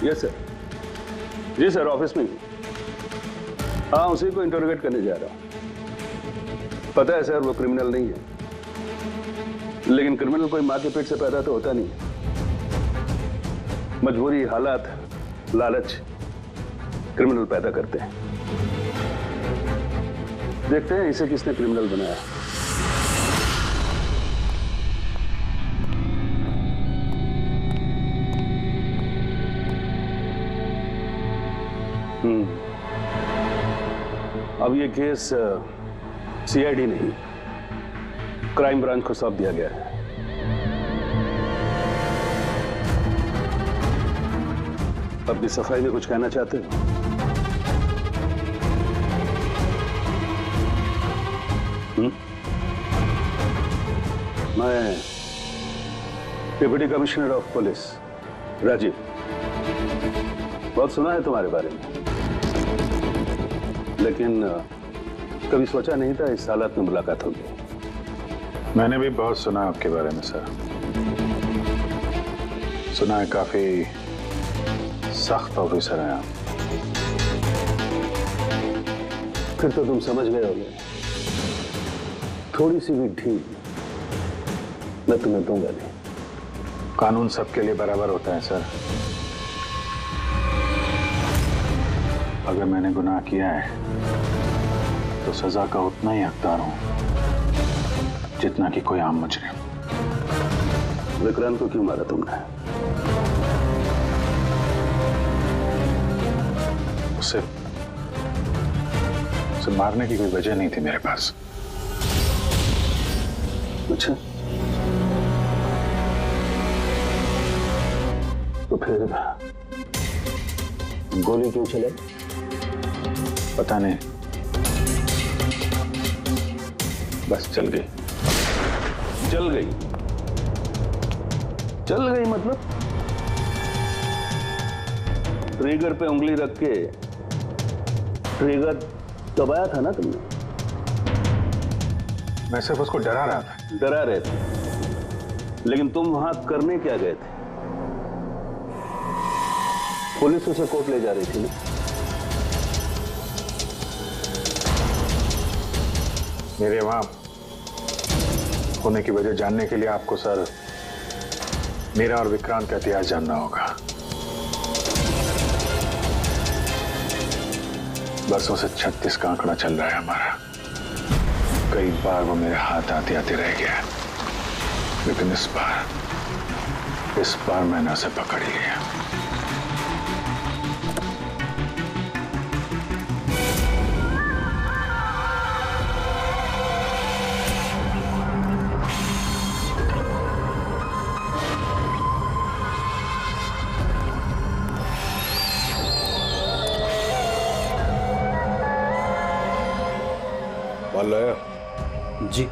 Yes sir. जी sir, office में ही। हाँ, उसी को इंटरोगेट करने जा रहा हूँ। पता है सर, वो क्रिमिनल नहीं है, लेकिन क्रिमिनल कोई माँ के पेट से पैदा तो होता नहीं। मजबूरी, हालात, लालच क्रिमिनल पैदा करते हैं। देखते हैं इसे किसने क्रिमिनल बनाया। अब ये केस सीआईडी नहीं, क्राइम ब्रांच को सौंप दिया गया है। अब भी सफाई में कुछ कहना चाहते हो? मैं deputy commissioner of police Rajiv, बहुत सुना है तुम्हारे बारे में, लेकिन कभी सोचा नहीं था इस हालत में मुलाकात होगी। मैंने भी बहुत सुना आपके बारे में सर। सुना है काफी सख्त ऑफिसर हैं आप। फिर तो तुम समझ गए होगे, थोड़ी सी भी ढील मैं तुम्हें दूंगा नहीं। कानून सबके लिए बराबर होता है सर। अगर मैंने गुनाह किया है तो सजा का उतना ही हकदार हूं जितना कि कोई आम मुजरिम। विक्रांत को क्यों मारा तुमने? उसे मारने की कोई वजह नहीं थी मेरे पास। अच्छा, तो फिर गोली क्यों चलाई? पता नहीं, बस चल गई। चल गई? चल गई मतलब ट्रिगर पे उंगली रख के ट्रिगर दबाया था ना तुमने? मैं सिर्फ उसको डरा रहा था। डरा रहे थे, लेकिन तुम वहां करने क्या गए थे? पुलिस उसे कोर्ट ले जा रही थी ना? मेरे वहां होने की वजह जानने के लिए आपको सर मेरा और विक्रांत का इतिहास जानना होगा। बरसों से 36 का आंकड़ा चल रहा है हमारा। कई बार वो मेरे हाथ आते आते रह गया, लेकिन इस बार मैंने उसे पकड़ लिया। जी,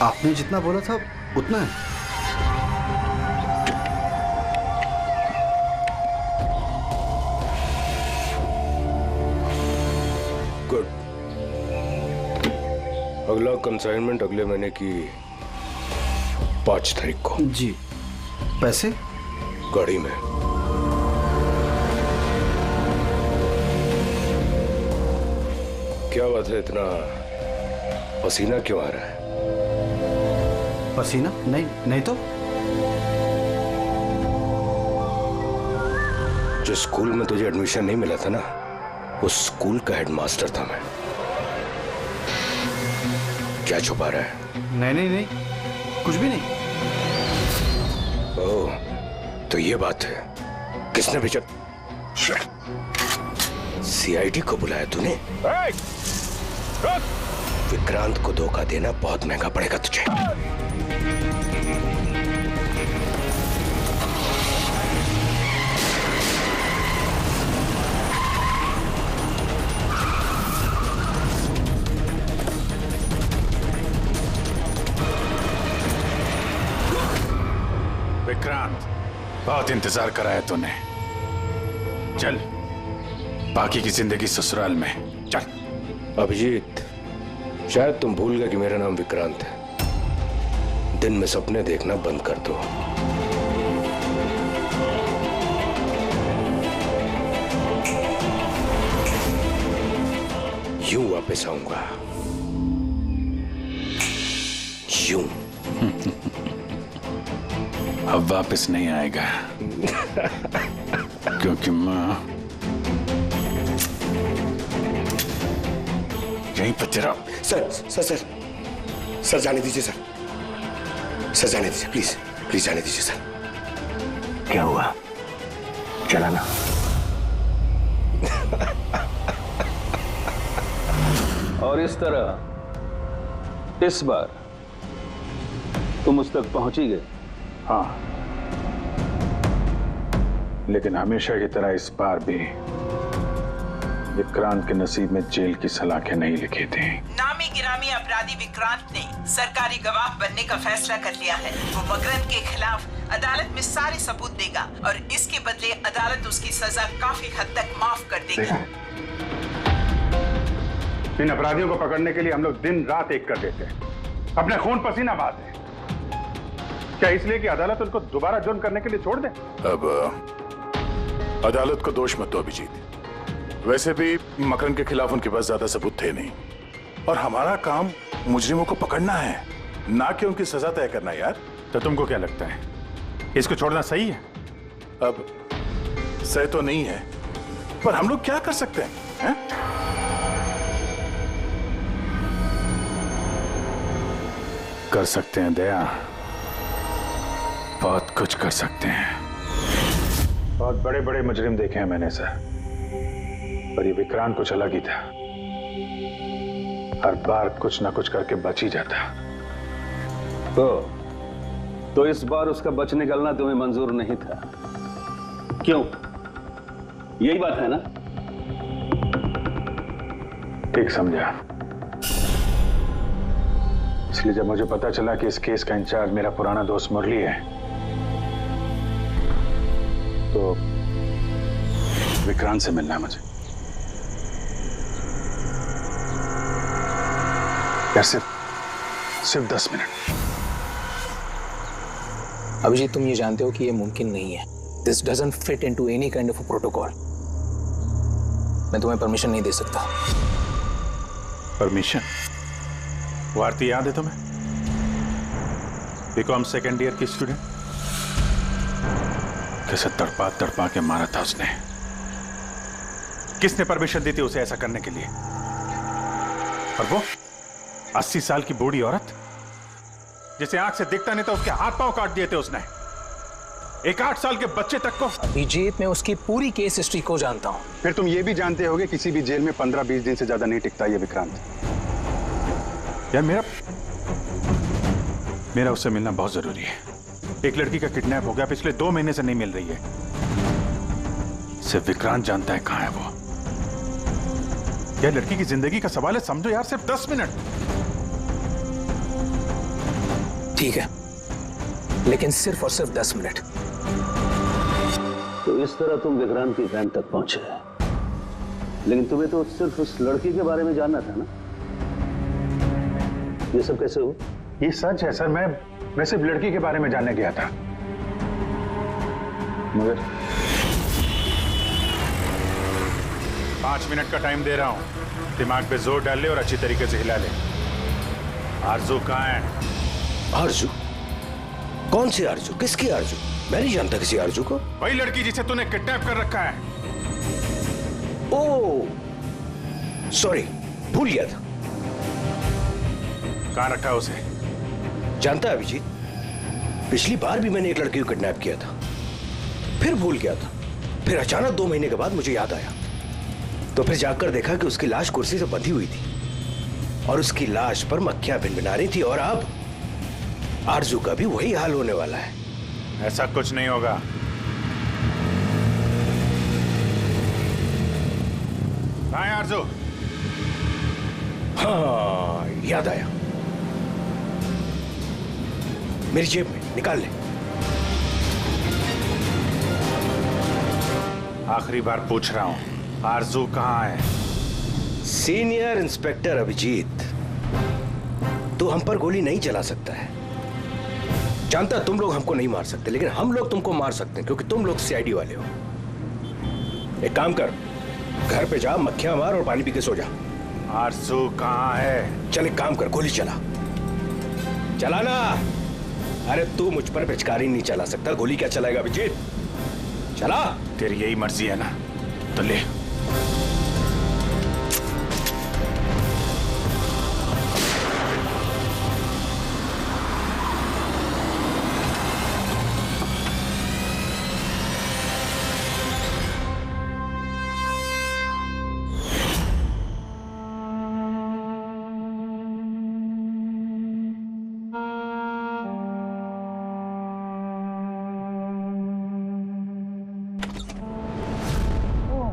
आपने जितना बोला था उतना है। गुड। अगला कंसाइनमेंट अगले महीने की 5 तारीख को। जी। पैसे? गाड़ी में। क्या बात है, इतना पसीना क्यों आ रहा है? पसीना? नहीं तो। जो स्कूल में तुझे एडमिशन नहीं मिला था ना, उस स्कूल का हेडमास्टर था मैं। क्या छुपा रहा है? नहीं, कुछ भी नहीं। ओह, तो ये बात है। किसने भेजा? सीआईडी को बुलाया तूने? विक्रांत को धोखा देना बहुत महंगा पड़ेगा तुझे। विक्रांत, बहुत इंतजार कराया तूने। चल, बाकी की जिंदगी ससुराल में। चल। अभिजीत, शायद तुम भूल गए कि मेरा नाम विक्रांत है। दिन में सपने देखना बंद कर दो। यूं वापस आऊंगा, यूं। अब वापस नहीं आएगा क्योंकि मैं यहीं पर तेरा। सर जाने दीजिए सर जाने दीजिए, प्लीज जाने दीजिए सर। क्या हुआ? चला ना। और इस तरह इस बार तुम उस तक पहुंच ही गए। हाँ, लेकिन हमेशा की तरह इस बार भी विक्रांत के नसीब में जेल की सलाखें नहीं लिखी थी। नामी गिरामी अपराधी विक्रांत ने सरकारी गवाह बनने का फैसला कर लिया है। वो मकरंद के खिलाफ अदालत में सारे सबूत देगा और इसके बदले अदालत उसकी सजा काफी हद तक माफ कर देगी। इन अपराधियों को पकड़ने के लिए हम लोग दिन रात एक कर देते हैं, अपने खून पसीना बहाते हैं। क्या इसलिए कि अदालत उनको दोबारा जुर्म करने के लिए छोड़ दे? अब अदालत को दोष मत दो अभिजीत। वैसे भी मकरंद के खिलाफ उनके पास ज्यादा सबूत थे नहीं, और हमारा काम मुजरिमों को पकड़ना है, ना कि उनकी सजा तय करना। यार, तो तुमको क्या लगता है, इसको छोड़ना सही है? अब सही तो नहीं है, पर हम लोग क्या कर सकते हैं? कर सकते हैं दया, बहुत कुछ कर सकते हैं। बहुत बड़े बड़े मुजरिम देखे हैं मैंने सर, पर ये विक्रांत कुछ अलग ही था। हर बार कुछ ना कुछ करके बच ही जाता। तो इस बार उसका बच निकलना तुम्हें मंजूर नहीं था, क्यों? यही बात है ना? ठीक समझा। इसलिए जब मुझे पता चला कि इस केस का इंचार्ज मेरा पुराना दोस्त मुरली है, तो विक्रांत से मिलना है मुझे। यार सिर्फ 10 मिनट। अभिजीत, तुम ये जानते हो कि ये मुमकिन नहीं है। This doesn't fit into any kind of protocol. मैं तुम्हें परमिशन नहीं दे सकता। परमिशन? वो आरती याद है तुम्हें? बीकॉम सेकेंड ईयर की स्टूडेंट, कैसे तड़पा तड़पा के मारा था उसने। किसने परमिशन दी थी उसे ऐसा करने के लिए? और वो 80 साल की बूढ़ी औरत जिसे आंख से दिखता नहीं था, उसके हाथ पांव काट दिए थे उसने। एक 8 साल के बच्चे तक को। अभिजीत, मैं उसकी पूरी केस हिस्ट्री को जानता हूं। फिर तुम ये भी जानते होगे किसी भी जेल में 15-20 दिन से ज्यादा नहीं टिकता ये विक्रांत। यार मेरा उससे मिलना बहुत जरूरी है। एक लड़की का किडनैप हो गया, पिछले 2 महीने से नहीं मिल रही है। सिर्फ विक्रांत जानता है कहां है वो। यह लड़की की जिंदगी का सवाल है, समझो यार, सिर्फ 10 मिनट। ठीक है, लेकिन सिर्फ और सिर्फ 10 मिनट। तो इस तरह तुम विक्रांत की वैन तक पहुंचे, लेकिन तुम्हें तो सिर्फ उस लड़की के बारे में जानना था ना? ये सब कैसे हो? ये सच है सर, मैं सिर्फ लड़की के बारे में जानने गया था, मगर 5 मिनट का टाइम दे रहा हूं। दिमाग पे जोर डाल ले और अच्छी तरीके से हिला ले। आरजू कहां है? आरजू? कौन सी आरजू? किसकी आरजू? मैं नहीं जानता किसी आरजू को। वही लड़की जिसे तूने किडनैप कर रखा है। ओह, सॉरी, भूल गया था। कहां रखा उसे? जानता है अभिजीत, पिछली बार भी मैंने एक लड़की को किडनैप किया था, फिर भूल गया था, फिर अचानक 2 महीने के बाद मुझे याद आया, तो फिर जाकर देखा कि उसकी लाश कुर्सी से बंधी हुई थी और उसकी लाश पर मक्खियां भिनभिना रही थी। और अब आरजू का भी वही हाल होने वाला है। ऐसा कुछ नहीं होगा। कहां है आरजू? हाँ, याद आया, मेरी जेब में, निकाल ले। आखिरी बार पूछ रहा हूं, आरजू कहां है? सीनियर इंस्पेक्टर अभिजीत, तू हम पर गोली नहीं चला सकता है। जानता तुम लोग हमको नहीं मार सकते, लेकिन हम लोग तुमको मार सकते हैं क्योंकि तुम लोग सीआईडी वाले हो। एक काम कर, घर पे जा, मक्खियां मार और पानी पी के सो जा। आरजू कहाँ है? चल एक काम कर, गोली चला। चला ना। अरे तू मुझ पर पिचकारी नहीं चला सकता, गोली क्या चलाएगा अभिजीत? चला। तेरी यही मर्जी है ना, तो ले।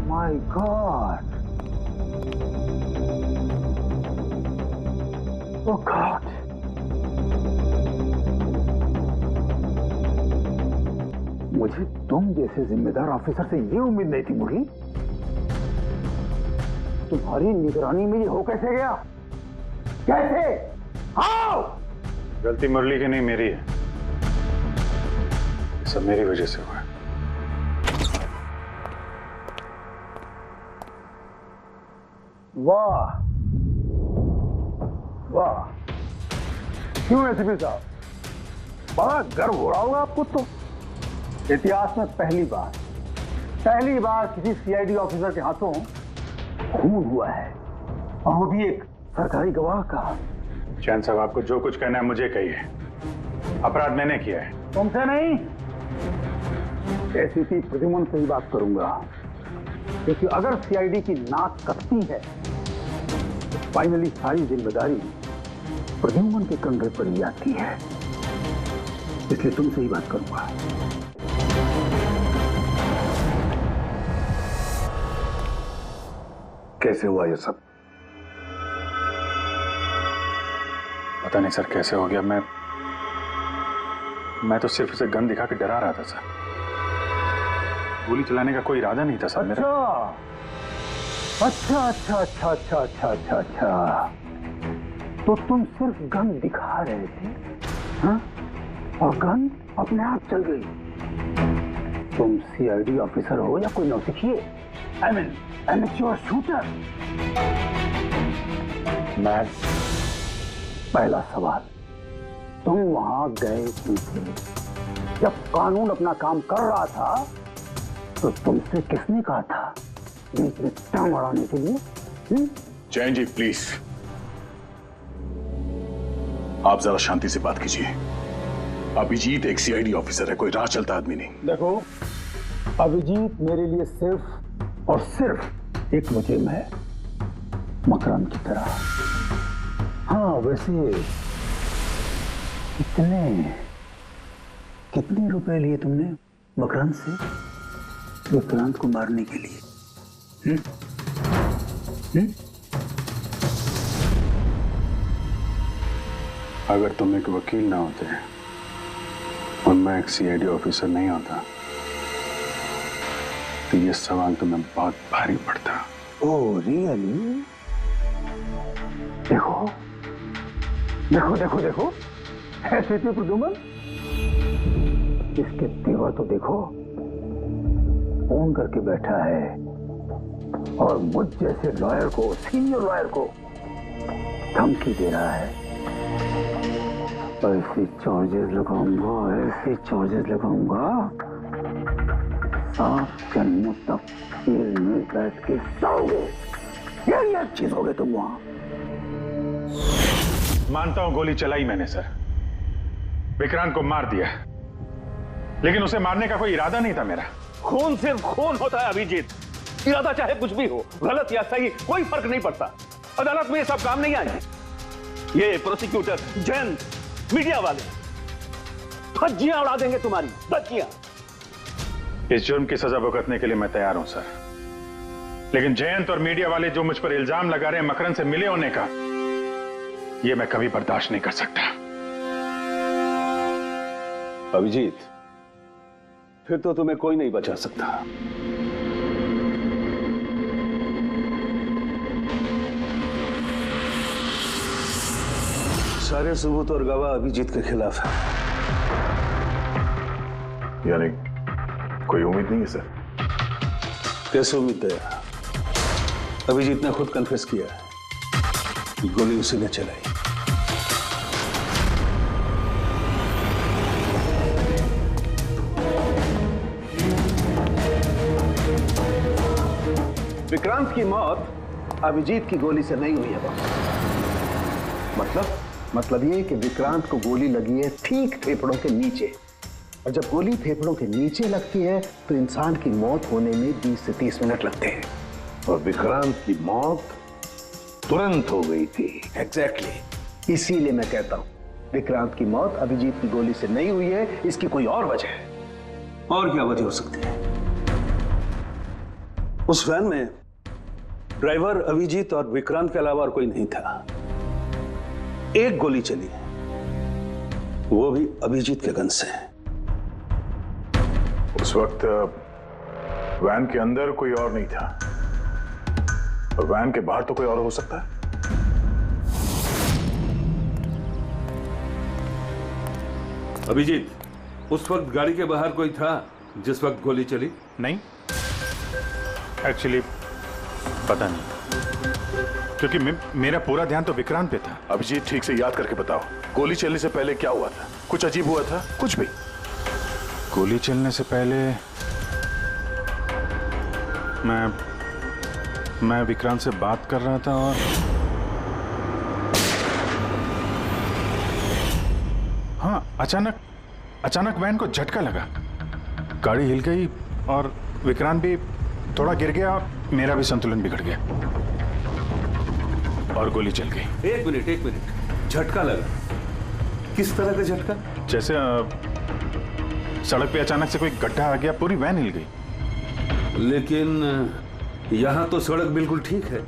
My God. Oh God. मुझे तुम जैसे जिम्मेदार ऑफिसर से ये उम्मीद नहीं थी मुरली। तुम्हारी निगरानी में ये हो कैसे गया? कैसे? हाउ? गलती मुरली की नहीं, मेरी है। ये सब मेरी वजह से हुआ है। वाह वाह, क्यों एसपी साहब, बड़ा गर्व हो रहा होगा आपको। तो इतिहास में पहली बार किसी सीआईडी ऑफिसर के हाथों खून हुआ है, और वो भी एक सरकारी गवाह का। चैन साहब, आपको जो कुछ कहना है मुझे कहिए। अपराध मैंने किया है। तुमसे नहीं, एसीपी प्रद्युमन से ही बात करूंगा, क्योंकि अगर सीआईडी की नाक कटती है तो फाइनली सारी जिम्मेदारी प्रद्युमन के कंधे पर ही आती है। इसलिए तुमसे ही बात करूंगा। कैसे हुआ ये सब? पता नहीं सर कैसे हो गया। मैं तो सिर्फ उसे गन दिखा के डरा रहा था सर। गोली चलाने का कोई इरादा नहीं था सर मेरा। अच्छा। तो तुम सिर्फ गन दिखा रहे थे, हाँ? और गन अपने आप चल गई। तुम सीआईडी ऑफिसर हो या कोई नौसिखिए? I mean amateur shooter. मैं पहला सवाल, तुम वहां गए क्यों थे? जब कानून अपना काम कर रहा था तो तुमसे किसने कहा था बीच में टांग अड़ाने के लिए? जैन जी प्लीज, आप जरा शांति से बात कीजिए। अभिजीत एक सीआईडी ऑफिसर है, कोई राह चलता आदमी नहीं। देखो, अभिजीत मेरे लिए सिर्फ और सिर्फ एक मुजरिम है, मकरंद की तरह। हाँ, वैसे कितने रुपए लिए तुमने मकरंद से विक्रांत को मारने के लिए? अगर तुम एक वकील ना होते और मैं एक सीआईडी ऑफिसर नहीं होता तो ये सवाल तुम्हें बहुत भारी पड़ता। Oh really? देखो देखो देखो देखो, ऐसे थे प्रद्युमन। इसके तेवर तो देखो, फोन करके बैठा है और मुझ जैसे लॉयर को, सीनियर लॉयर को धमकी दे रहा है। ऐसे चार्जेस लगाऊंगा, साफ जन्मों तक जेल में बैठ के सोओगे। ये चीज हो गए तुम वहां। मानता हूं गोली चलाई मैंने सर, विक्रांत को मार दिया, लेकिन उसे मारने का कोई इरादा नहीं था मेरा। खून सिर्फ खून होता है अभिजीत, इरादा चाहे कुछ भी हो, गलत या सही कोई फर्क नहीं पड़ता। अदालत में ये सब काम नहीं आए। ये प्रोसिक्यूटर, जैन, मीडिया वाले धज्जियां उड़ा देंगे तुम्हारी, धज्जियां। इस जुर्म की सजा भुगतने के लिए मैं तैयार हूं सर, लेकिन जयंत और मीडिया वाले जो मुझ पर इल्जाम लगा रहे हैं मकरंद से मिले होने का, यह मैं कभी बर्दाश्त नहीं कर सकता। अभिजीत, फिर तो तुम्हें कोई नहीं बचा सकता। सारे सबूत और गवाह अभिजीत के खिलाफ है। यानी कोई उम्मीद नहीं है सर? कैसे उम्मीद है? अभिजीत ने खुद कन्फेस किया है गोली उसी ने चलाई। विक्रांत की मौत अभिजीत की गोली से नहीं हुई है बॉस। मतलब ये कि विक्रांत को गोली लगी है ठीक फेफड़ों के नीचे, और जब गोली फेफड़ों के नीचे लगती है तो इंसान की मौत होने में 20 से 30 मिनट लगते हैं, और विक्रांत की मौत तुरंत हो गई थी। एग्जैक्टली। इसीलिए मैं कहता हूं विक्रांत की मौत अभिजीत की गोली से नहीं हुई है, इसकी कोई और वजह है। और क्या वजह हो सकती है? उस वैन में ड्राइवर अभिजीत और विक्रांत के अलावा और कोई नहीं था। एक गोली चली, वो भी अभिजीत के गन से। उस वक्त वैन के अंदर कोई और नहीं था, और वैन के बाहर तो कोई और हो सकता है। अभिजीत, उस वक्त गाड़ी के बाहर कोई था जिस वक्त गोली चली? नहीं, एक्चुअली पता नहीं, क्योंकि मेरा पूरा ध्यान तो विक्रांत पे था। अभिजीत, ठीक से याद करके बताओ, गोली चलने से पहले क्या हुआ था? कुछ अजीब हुआ था? कुछ भी? गोली चलने से पहले मैं विक्रांत से बात कर रहा था, और हाँ, अचानक वैन को झटका लगा, गाड़ी हिल गई और विक्रांत भी थोड़ा गिर गया, मेरा भी संतुलन बिगड़ गया और गोली चल गई। एक मिनट, झटका लगा? किस तरह का झटका? जैसे सड़क पे अचानक से कोई गड्ढा आ गया, पूरी वैन हिल गई। लेकिन यहाँ तो सड़क बिल्कुल ठीक है,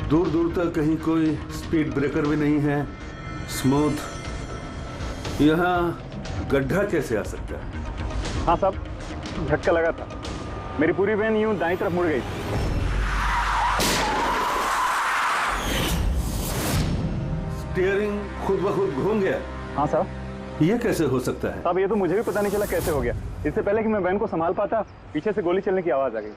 दूर दूर तक कहीं कोई स्पीड ब्रेकर भी नहीं है, स्मूथ। यहाँ गड्ढा कैसे आ सकता है? हाँ साहब, झटका लगा था, मेरी पूरी वैन यूं दाईं तरफ मुड़ गई थी। स्टीयरिंग खुद ब खुद घूम गया? हाँ साहब। ये कैसे हो सकता है? साहब, ये तो मुझे भी पता नहीं चला कैसे हो गया। इससे पहले कि मैं वैन को संभाल पाता, पीछे से गोली चलने की आवाज आ गई।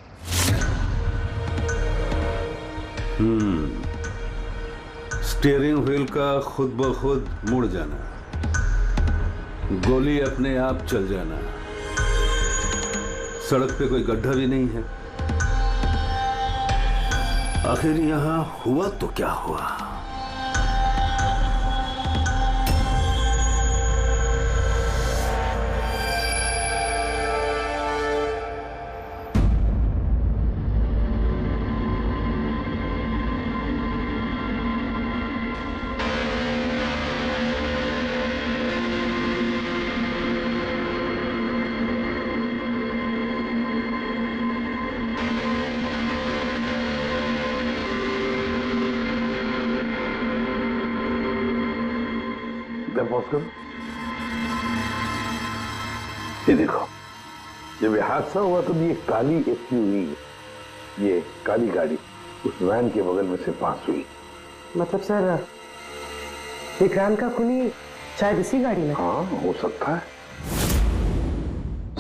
स्टीयरिंग व्हील का खुद ब खुद मुड़ जाना, गोली अपने आप चल जाना, सड़क पे कोई गड्ढा भी नहीं है। आखिर यहां हुआ तो क्या हुआ? ये देखो, जब ये हादसा हुआ तो ये काली एसयूवी, ये काली गाड़ी उस वैन के बगल में से पास हुई। मतलब सर, विक्रांत का खूनी शायद इसी गाड़ी में? हाँ, हो सकता है।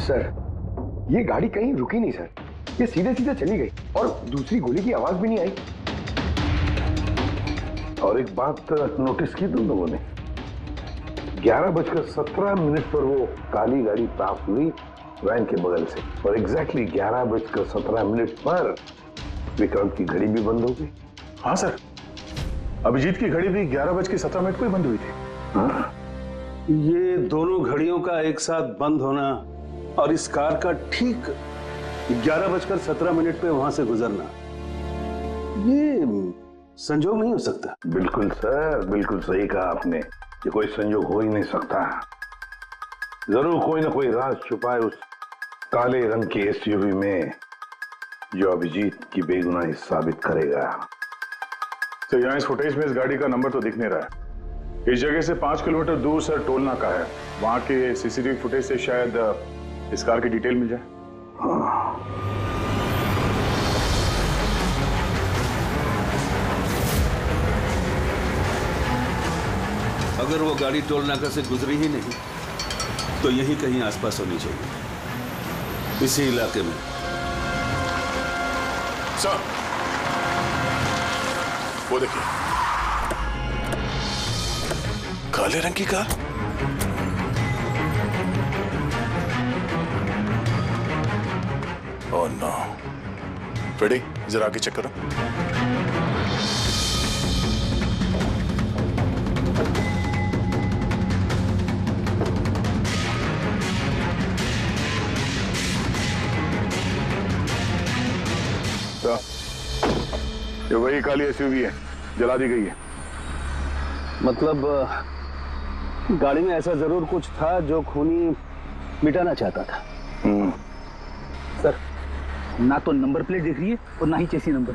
सर, ये गाड़ी कहीं रुकी नहीं सर, ये सीधे सीधे चली गई और दूसरी गोली की आवाज भी नहीं आई। और एक बात नोटिस की तुम लोगों ने, 11:17 पर वो काली गाड़ी पास हुई वैन के बगल से, और एग्जैक्टली 11:17 पर विक्रांत की घड़ी भी बंद हो गई। हाँ सर, अभिजीत की घड़ी भी 11:17 को ही बंद हुई थी। हाँ? ये दोनों घड़ियों का एक साथ बंद होना और इस कार का ठीक 11:17 पे वहां से गुजरना, ये संजोग नहीं हो सकता। बिल्कुल सर, बिल्कुल सही कहा आपने, ये कोई संजोग हो ही नहीं सकता। जरूर कोई ना कोई राज छुपा है उस काले रंग के एसयूवी में, जो अभिजीत की बेगुनाही साबित करेगा। तो यहाँ इस फुटेज में इस गाड़ी का नंबर तो दिख नहीं रहा है। इस जगह से 5 किलोमीटर दूर सर टोल नाका है, वहां के सीसीटीवी फुटेज से शायद इस कार की डिटेल मिल जाए। हाँ। अगर वो गाड़ी टोल नाका से गुजरी ही नहीं तो यहीं कहीं आसपास होनी चाहिए, इसी इलाके में। सर, वो देखिए। काले रंग की कार? Oh no. फ्रेडी, जरा आगे चेक करो। तो ये वही काली एसयूवी है, जला दी गई है। मतलब गाड़ी में ऐसा जरूर कुछ था जो खूनी मिटाना चाहता था। सर, ना तो नंबर प्लेट दिख रही है और ना ही चेसी नंबर।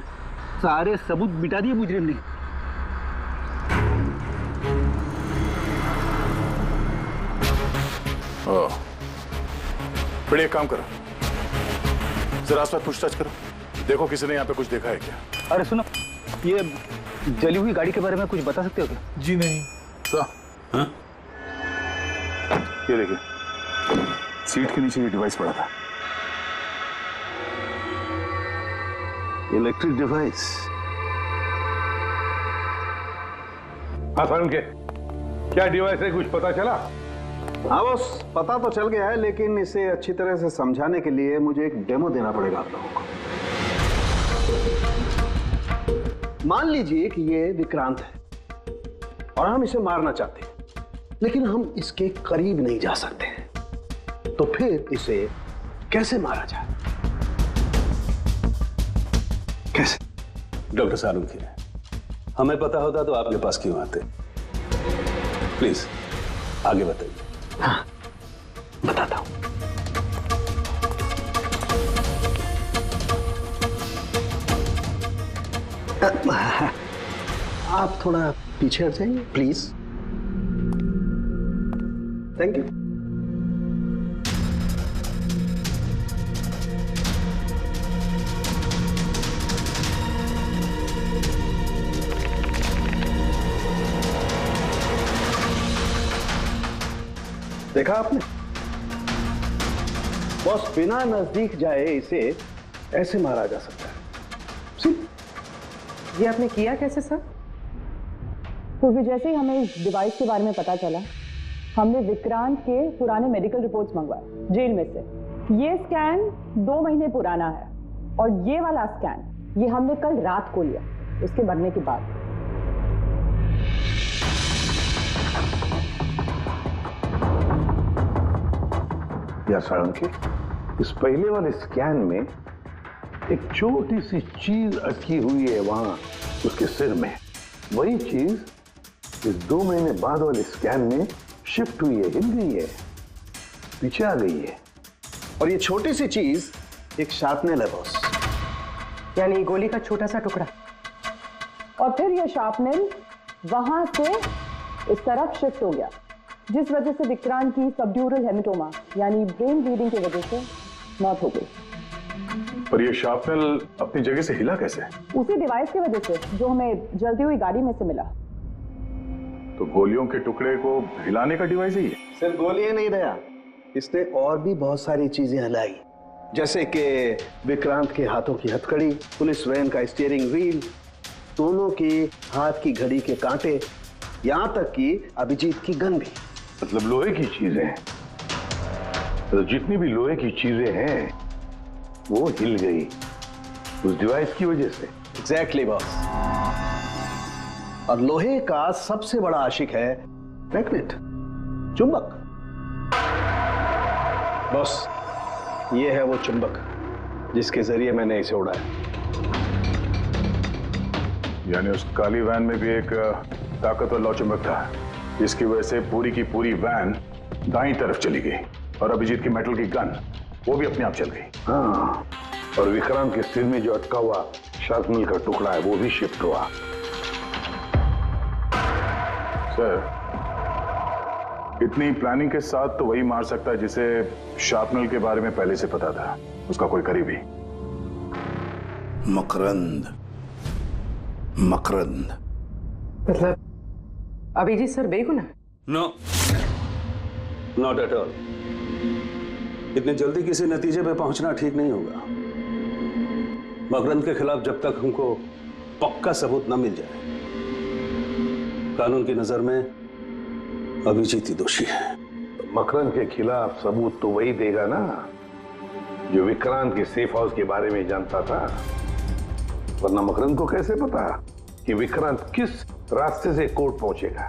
सारे सबूत मिटा दिए मुजरिम ने। ओह, बड़े एक काम करो, जरा आसपास पूछताछ करो, देखो किसी ने यहाँ पे कुछ देखा है क्या। अरे सुनो, ये जली हुई गाड़ी के बारे में कुछ बता सकते हो क्या? जी नहीं। तो हाँ? ये देखिए, सीट के नीचे ये डिवाइस पड़ा था। Electric device. हाँ सर, उनके क्या डिवाइस है, कुछ पता चला? हाँ बॉस, पता तो चल गया है, लेकिन इसे अच्छी तरह से समझाने के लिए मुझे एक डेमो देना पड़ेगा आप लोगों को। मान लीजिए कि ये विक्रांत है और हम इसे मारना चाहते हैं, लेकिन हम इसके करीब नहीं जा सकते। तो फिर इसे कैसे मारा जाए? कैसे? डॉक्टर सारुंखी, हमें पता होता तो आपके पास क्यों आते? प्लीज आगे बताइए। हाँ, बताता हूं। आप थोड़ा पीछे हट जाइए प्लीज। Thank you. देखा आपने बॉस, बिना नजदीक जाए इसे ऐसे मारा जा सकता है। ये आपने किया कैसे सर? क्योंकि जैसे ही हमें इस डिवाइस के बारे में पता चला, हमने विक्रांत के पुराने मेडिकल रिपोर्ट्स मंगवाए जेल में से। ये स्कैन 2 महीने पुराना है और ये वाला स्कैन ये हमने कल रात को लिया, उसके मरने के बाद। सारंगी, इस पहले वाले स्कैन में एक छोटी सी चीज अटकी हुई है वहां उसके सिर में। वही चीज इस 2 महीने बाद वाले स्कैन में शिफ्ट हुई है, हिल गई है, पीछे आ गई है। और ये छोटी सी चीज एक शार्पनेल है बॉस, यानी गोली का छोटा सा टुकड़ा। और फिर ये शार्पनेल वहां से इस तरफ शिफ्ट हो गया, जिस वजह से विक्रांत की सबड्यूरल हेमेटोमा यानी ब्रेन ब्लीडिंग की वजह से मौत हो गई। पर ये शार्पनेल अपनी जगह से हिला कैसे? उसी डिवाइस की वजह से जो हमें जलती हुई गाड़ी में से मिला। तो गोलियों के टुकड़े को हिलाने का डिवाइस ही है? सिर्फ गोलियां नहीं दया, इसने और भी बहुत सारी चीजें हिलाई, जैसे कि विक्रांत के हाथों की हथकड़ी, पुलिस वैन का स्टीयरिंग व्हील, दोनों की हाथ की घड़ी के कांटे, यहां तक कि अभिजीत की गन भी। मतलब लोहे की चीजें, तो जितनी भी लोहे की चीजें हैं वो हिल गई उस डिवाइस की वजह से। Exactly boss. और लोहे का सबसे बड़ा आशिक है मैग्नेट, चुंबक। बॉस, ये है वो चुंबक जिसके जरिए मैंने इसे उड़ाया। यानी उस काली वैन में भी एक ताकतवर लौ चुंबक था, जिसकी वजह से पूरी की पूरी वैन दाईं तरफ चली गई और अभिजीत की मेटल की गन वो भी अपने आप चल गई। हाँ, और विक्रांत के सिर में जो अटका हुआ शार्पनेल का टुकड़ा है वो भी शिफ्ट हुआ। सर, इतनी प्लानिंग के साथ तो वही मार सकता है जिसे शार्पनेल के बारे में पहले से पता था, उसका कोई करीबी। मकरंद। मकरंद मतलब अभिजीत सर बेगुनाह? No, not at all. इतनी जल्दी किसी नतीजे पे पहुंचना ठीक नहीं होगा। मकरंद के खिलाफ जब तक हमको पक्का सबूत न मिल जाए, कानून की नजर में अभिजीत ही दोषी है। मकरंद के खिलाफ सबूत तो वही देगा ना जो विक्रांत के सेफ हाउस के बारे में जानता था। वरना मकरंद को कैसे पता कि विक्रांत किस रास्ते से कोर्ट पहुंचेगा।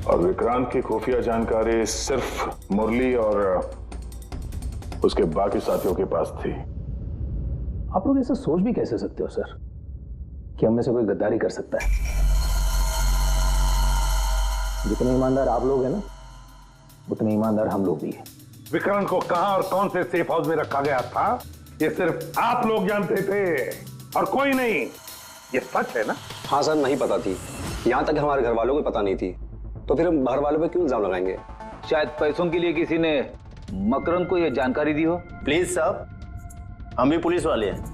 और विक्रांत की खुफिया जानकारी सिर्फ मुरली और उसके बाकी साथियों के पास थी। आप लोग ऐसा सोच भी कैसे सकते हो सर कि हम में से कोई गद्दारी कर सकता है? जितने ईमानदार आप लोग हैं ना, उतने ईमानदार हम लोग भी हैं। विक्रांत को कहां और कौन से सेफ हाउस में रखा गया था ये सिर्फ आप लोग जानते थे और कोई नहीं। ये सच है ना? हाँ सर, नहीं पता थी। यहाँ तक हमारे घर वालों को पता नहीं थी, तो फिर हम बाहर वालों पे क्यों इल्जाम लगाएंगे? शायद पैसों के लिए किसी ने मकरंद को यह जानकारी दी हो। प्लीज साहब, हम भी पुलिस वाले हैं,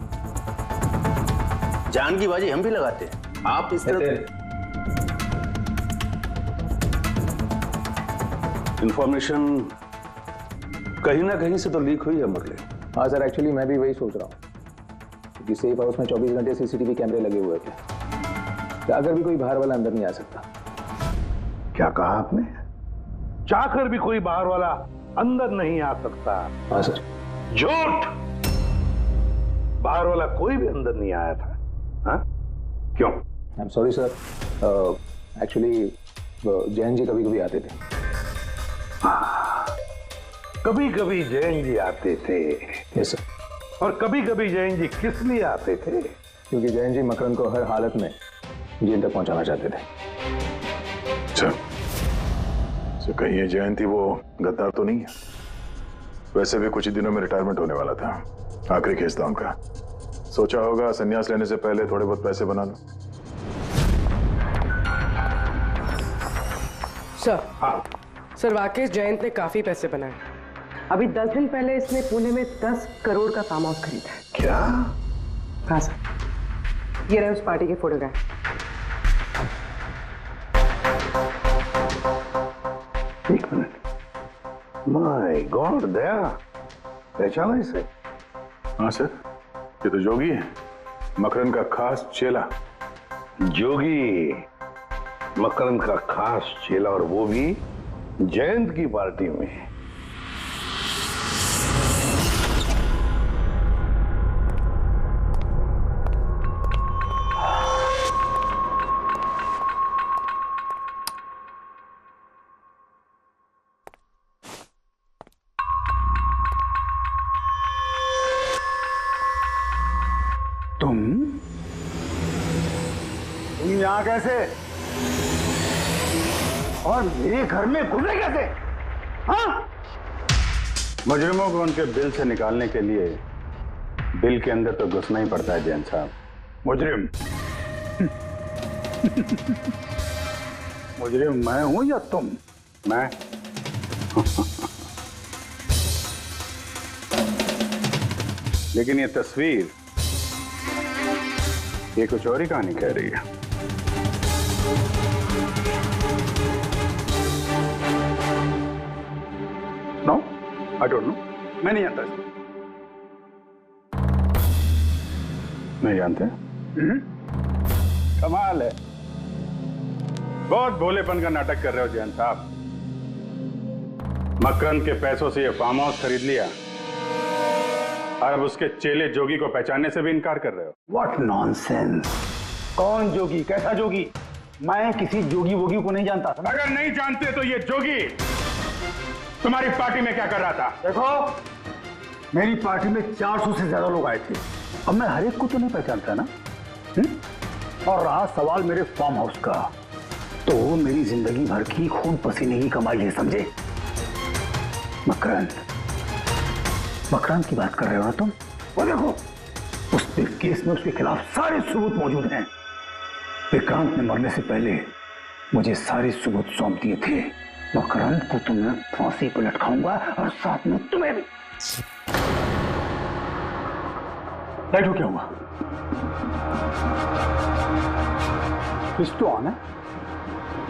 जान की बाजी हम भी लगाते हैं। आप इस तरह इंफॉर्मेशन कहीं ना कहीं से तो लीक हुई है मुरली। हाँ सर, एक्चुअली मैं भी वही सोच रहा हूँ, क्योंकि सेफ हाउस में 24 घंटे सीसीटीवी कैमरे लगे हुए थे, तो अगर भी कोई बाहर वाला अंदर नहीं आ सकता। क्या कहा आपने? चाहकर भी कोई बाहर वाला अंदर नहीं आ सकता? हाँ सर। झूठ! बाहर वाला कोई भी अंदर नहीं आया था। हाँ? क्यों? I am sorry sir, actually Jain ji कभी कभी आते थे। कभी कभी जैन जी आते थे? Yes sir. और कभी कभी जैन जी किस लिए आते थे? क्योंकि जैन जी मकरंद को हर हालत में जेल तक पहुंचाना चाहते थे। अच्छा, तो कहीं ये जयंती वो गद्दार तो नहीं है? वैसे भी कुछ ही दिनों में रिटायरमेंट होने वाला था, आखिरी केस था उनका। सोचा होगा संन्यास लेने से पहले थोड़े बहुत पैसे बना लो। सर, सर राकेश जयंत ने काफी पैसे बनाए। अभी 10 दिन पहले इसने पुणे में 10 करोड़ का फार्म हाउस खरीदा है। क्या? हाँ सर, ये रहे उस पार्टी के फोटोग्राफ। एक मिनट, माय गॉड, दया पहचाना इसे? हाँ सर, ये तो जोगी है, मकरंद का खास चेला। जोगी मकरंद का खास चेला, और वो भी जयंत की पार्टी में। तुम यहां कैसे और मेरे घर में घुसे कैसे? हाँ? मुजरिमों को उनके बिल से निकालने के लिए बिल के अंदर तो घुसना ही पड़ता है जैन साहब। मुजरिम? मुजरिम मैं हूं या तुम? मैं? लेकिन ये तस्वीर ये कुछ और ही कहानी कह रही है। नो, आई डोंट नो, मैं नहीं जानता। नहीं जानते? कमाल है, बहुत भोलेपन का नाटक कर रहे हो जैन साहब। मकरंद के पैसों से ये फार्म हाउस खरीद लिया और अब उसके चेले जोगी को पहचानने से भी इनकार कर रहे हो। What nonsense! कौन जोगी? कैसा जोगी? मैं किसी जोगी वोगी को नहीं जानता था। अगर नहीं जानते तो ये जोगी तुम्हारी पार्टी में क्या कर रहा था? देखो, मेरी पार्टी में 400 से ज्यादा लोग आए थे। अब मैं हर एक को तो नहीं पहचानता ना। और रहा सवाल मेरे फार्म हाउस का, तो मेरी जिंदगी भर की खून पसीने की कमाई है, समझे? मकरंद की बात कर रहे हो ना तुम? वो देखो, उस केस में उसके खिलाफ सारे सबूत मौजूद हैं। विक्रांत ने मरने से पहले मुझे सारे सबूत सौंप दिए थे। मकरंद को तो मैं फांसी पर लटकाऊंगा और साथ में तुम्हें भी। लाइट हो क्या हुआ? स्विच तो ऑन है,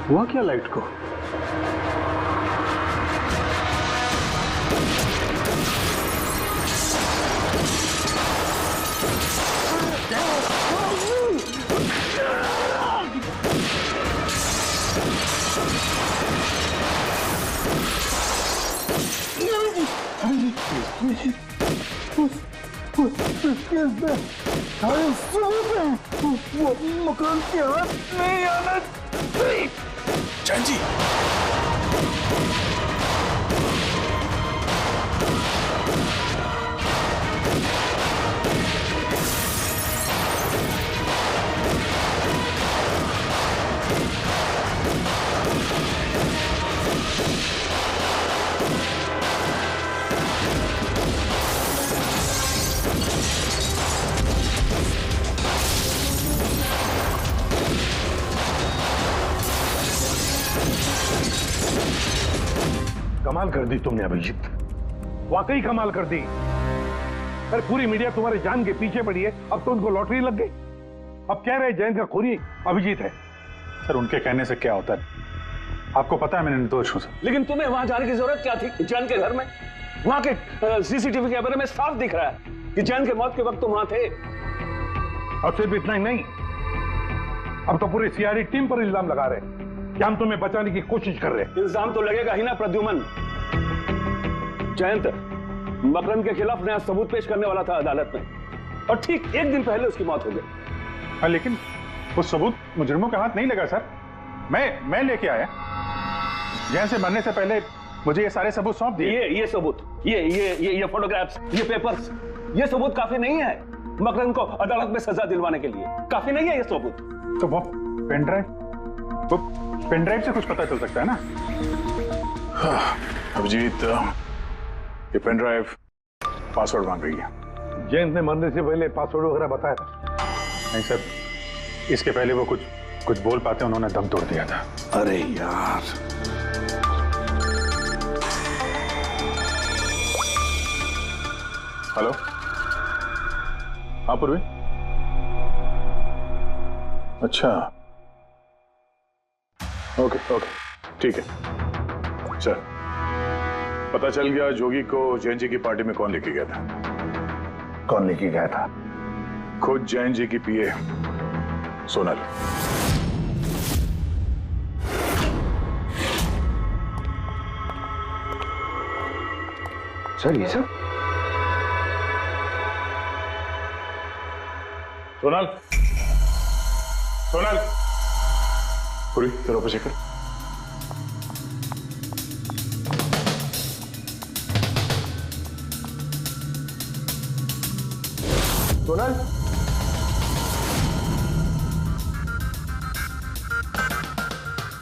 हुआ क्या लाइट को? इस केस में सारे सबूत हैं। वो मकान के हाथ नहीं आना चाहिए। जैन जी, कमाल कर दी तुमने अभिजीत, वाकई कमाल कर दी। अरे पूरी मीडिया तुम्हारे जान के पीछे पड़ी है, अब तो उनको लॉटरी लग गई। अब कह रहे जयंत का खूनी अभिजीत है। सर उनके कहने से क्या होता है? आपको पता है मैं निर्दोष हूं सर। लेकिन तुम्हें वहां जाने की जरूरत क्या थी जैन के घर में? वहां के सीसीटीवी कैमरे में साफ दिख रहा है कि जैन के मौत के वक्त तुम वहां थे। और सिर्फ इतना ही नहीं, अब तो पूरी सीआईडी टीम पर इल्जाम लगा रहे हैं कि हम तुम्हें बचाने की कोशिश कर रहे हैं। इल्जाम तो लगेगा ही ना प्रद्युमन। जयंत मकरंद के खिलाफ नया सबूत पेश करने वाला था अदालत में, और ठीक एक दिन पहले उसकी मौत हो गई। हाँ, लेकिन वो सबूत मुजरिमों के हाथ नहीं लगा सर। मैं लेके आया। जैन से मरने से पहले मुझे ये सारे सबूत सौंप दिए। ये सबूत, ये फोटोग्राफ्स, ये पेपर्स, ये सबूत काफी नहीं है मकरंद को अदालत में सजा दिलवाने के लिए। काफी नहीं है ये सबूत। तो वो पेन ड्राइव से कुछ पता चल सकता है ना? अभिजीत, ये पेन ड्राइव पासवर्ड मांग रही है। जयंत ने मरने से पहले पासवर्ड वगैरह बताया था? नहीं सर, इसके पहले वो कुछ बोल पाते उन्होंने दम तोड़ दिया था। अरे यार, हेलो, हाँ पूर्वी। अच्छा, ओके, ठीक है। चल, पता चल गया जोगी को जैन जी की पार्टी में कौन लेके गया था। कौन लेके गया था? खुद जैन जी की पीए सोनल। सर ये सब? सोनल, पूरी तेरे पे चेक कर। सोनल,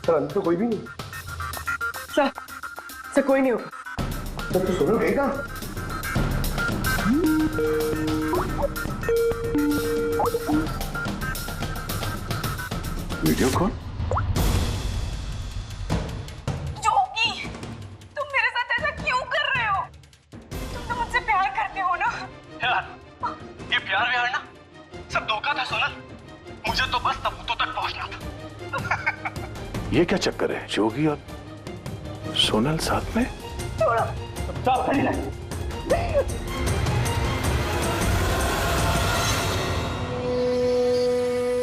सर अंदर तो कोई भी नहीं। सर कोई नहीं होगा। सर तो सोनल गई कहाँ? Video call? जोगी, तुम मेरे साथ ऐसा क्यों कर रहे हो? तुम तो मुझसे प्यार करते हो ना? यार, ये प्यार व्यार ना सब धोखा था सोनल। मुझे तो बस सबूतों तक पहुंचना था। ये क्या चक्कर है? जोगी और सोनल साथ में? छोड़ो। चुपचाप खड़ी रह।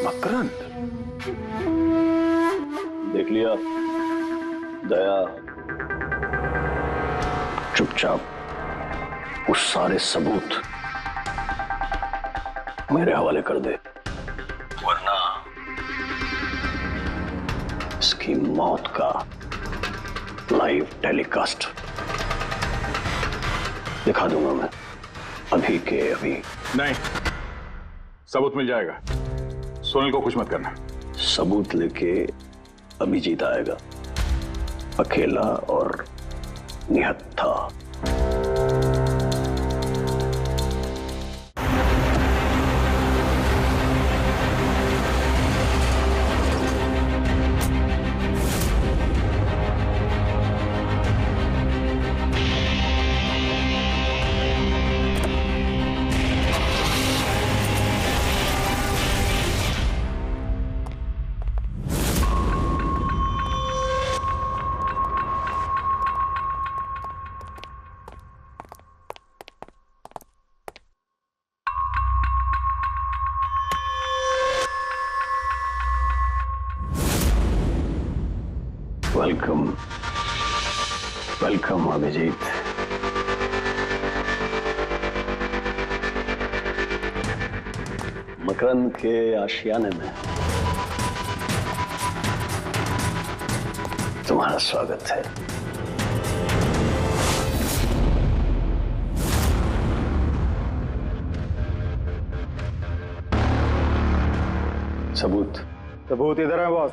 मकरंद देख लिया दया, चुपचाप उस सारे सबूत मेरे हवाले कर दे, वरना इसकी मौत का लाइव टेलीकास्ट दिखा दूंगा मैं, अभी के अभी। नहीं, सबूत मिल जाएगा। सोनल को कुछ मत करना। सबूत लेके अभिजीत आएगा, अकेला और निहत्था। वेलकम अभिजीत। मकरंद के आशियाने में तुम्हारा स्वागत है। सबूत इधर है बॉस।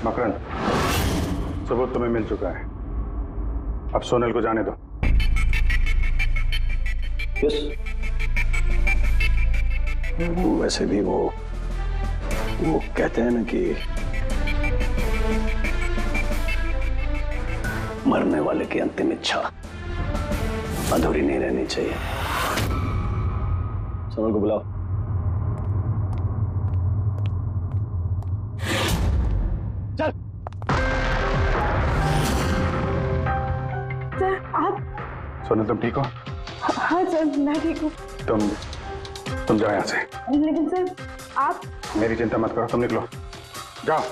मकरंद, सबूत तुम्हें मिल चुका है, अब सोनल को जाने दो। यस। वैसे भी वो कहते हैं ना कि मरने वाले की अंतिम इच्छा अधूरी नहीं रहनी चाहिए। सोनल को बुलाओ। सर, आप? सोनल तुम ठीक हो? हाँ सर, मैं ठीक हूँ। तुम जाओ यहाँ से। लेकिन सर आप? मेरी चिंता मत करो, तुम निकलो, जाओ।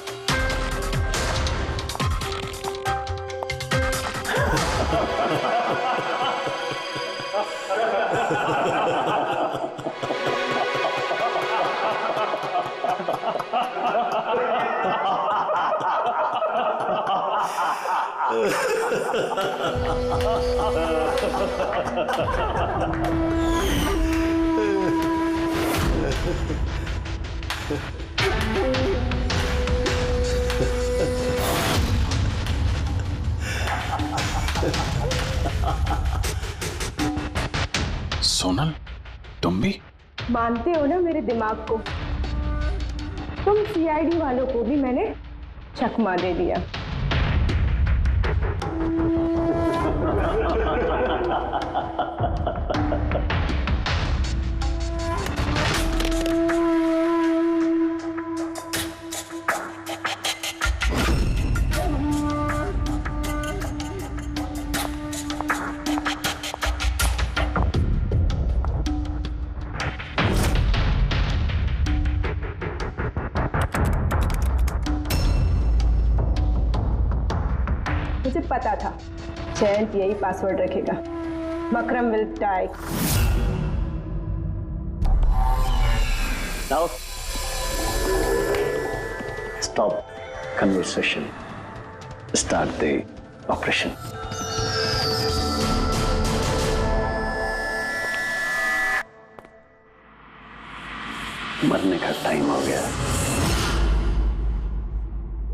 सोनल, तुम भी? मानते हो ना मेरे दिमाग को? तुम सीआईडी वालों को भी मैंने चकमा दे दिया। मुझे पता था जयंत यही पासवर्ड रखेगा। Makram will die. Now, stop conversation. Start the operation. मरने का टाइम हो गया।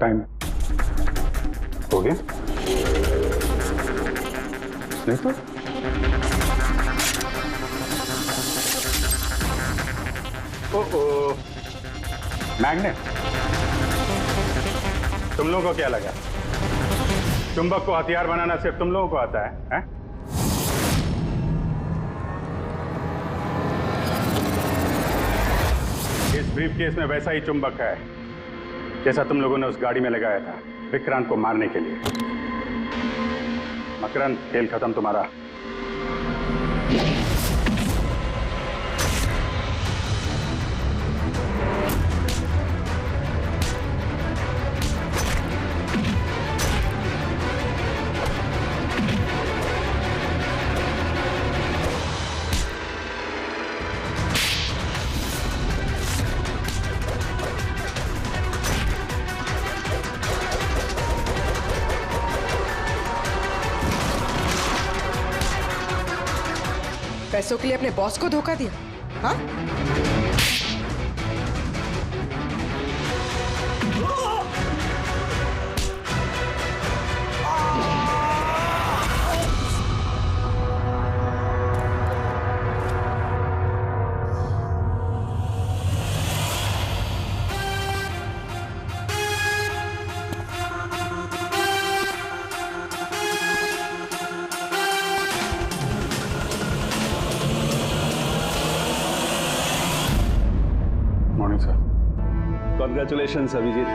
टाइम हो गया? नहीं तो मैग्नेट, तुम लोगों को क्या लगा चुंबक को हथियार बनाना सिर्फ तुम लोगों को आता है? इस ब्रीफ केस में वैसा ही चुंबक है जैसा तुम लोगों ने उस गाड़ी में लगाया था विक्रांत को मारने के लिए। मकरंद, खेल खत्म तुम्हारा। पैसों के लिए अपने बॉस को धोखा दिया? हाँ? कॉन्ग्रेचुलेशन अभिजीत,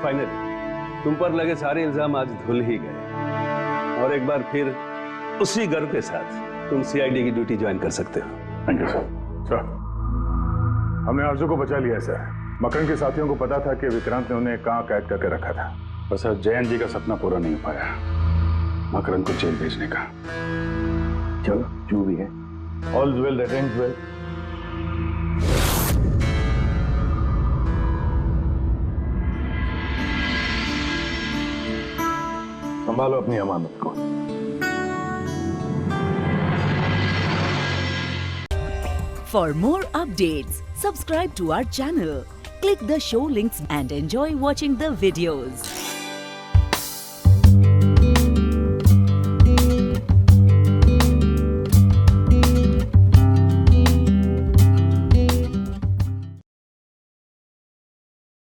फाइनली तुम पर लगे सारे इल्जाम आज धुल ही गए और एक बार फिर उसी गर्व के साथ तुम सीआईडी की ड्यूटी ज्वाइन कर सकते हो। Thank you sir. हमने आरजू को बचा लिया सर। मकरन के साथियों को पता था कि विक्रांत ने उन्हें कहाँ कैद करके रखा था। बस सर जयंत जी का सपना पूरा नहीं हो पाया मकरन को जेल भेजने का। चलो जो भी है, all well that ends well. संभालो अपनी अमानत को। For more updates, subscribe to our channel, click the show links and enjoy watching the videos.